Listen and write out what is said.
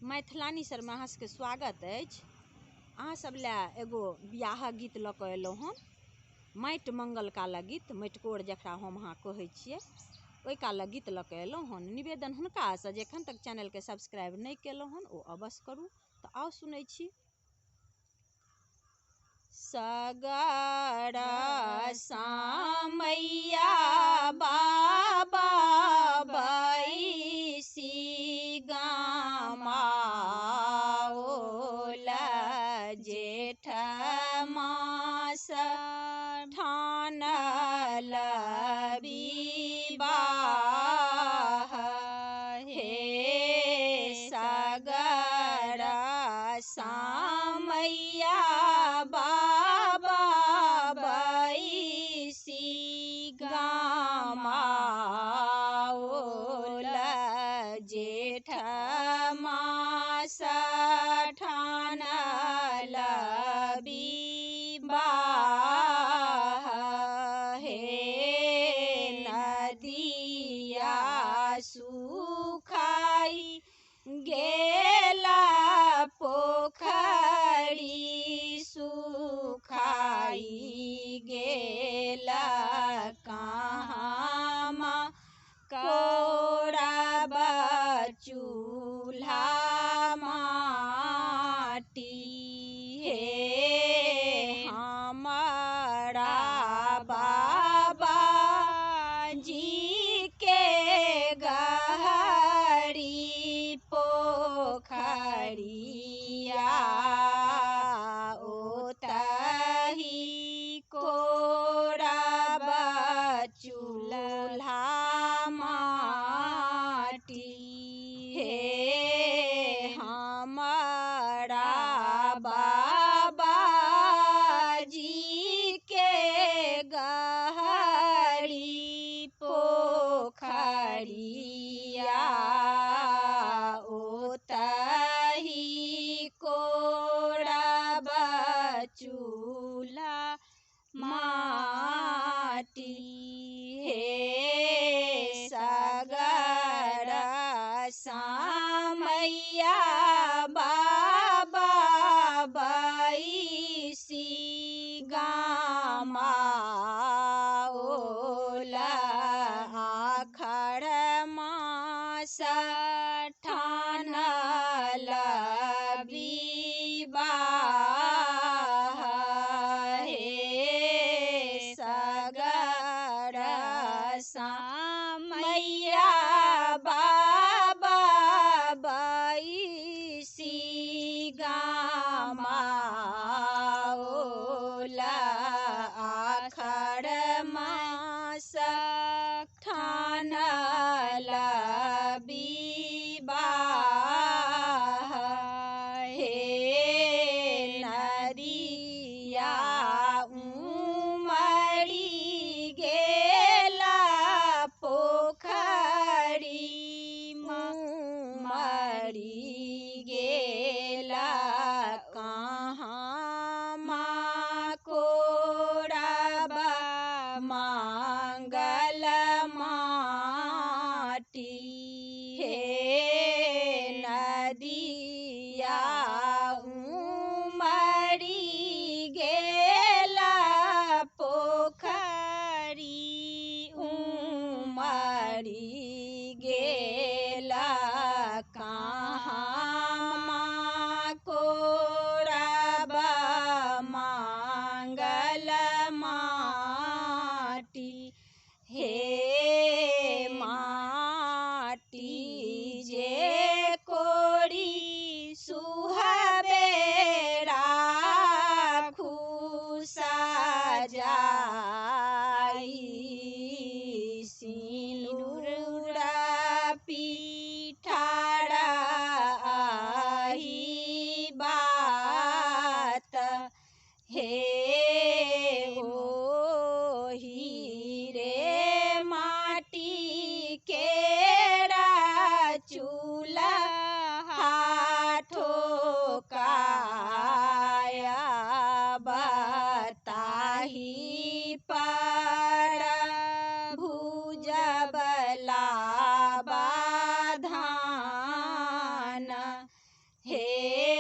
मैथिलानी शर्मा अहाँ सबके स्वागत अछि। अहाँ सब ला एगो बियाहक गीत लऽ कऽ एलहुँ हन। माटि मंगल काला गीत, माटिकोर जकरा हम अहाँ कहै छियै, ओहि काला गीत लऽ कऽ एलहुँ हन। निवेदन हुनकासँ जे एखन तक चैनलके सब्सक्राइब नहि केलहुँ हन ओ अवश्य करू। तऽ आउ सुनै छी। सगर सामैया बाबा बैसी गामाओल जेठ मास ठानल विवाह। हे सगर सामैया बाबा बैसी गामाओल जेठ मास ठानल विवाह। हे नदिया सुखाई गेला पोखरी सुखाई गेला कहाँमा कौड़ब चूल्हा माटी। हे हमारा बाबा जी के गहरी पोखरिया ओतही कोड़ब चूल्हा माटी। हे हमारा बाबा जी के गहरी पोखरिया ओतही कोड़ब चूल्हा माटी। हे सगर सामैया बाबा बैसी गामाओल आषाढ़ मास ठानल विवाह। हे सगर सामैया बाबा बैसी गामाओल आषाढ़ मास ठानल विवाह। हे नदिया उमड़ी गेला पोखरी उमड़ी गेला कहाँमा कोड़ब मंगल माटी। हे नदिया उमड़ी गेला पोखरी उमड़ी गेला कहाँमा कोड़ब मंगल माटी। हे माटी जे कोड़ी सुहबे राखू सजाई सिनुर पीठार आही बात। हे ओही रे माटी केरा चूल्हा ठोकाया बताही पर भुजबला बाधान। हे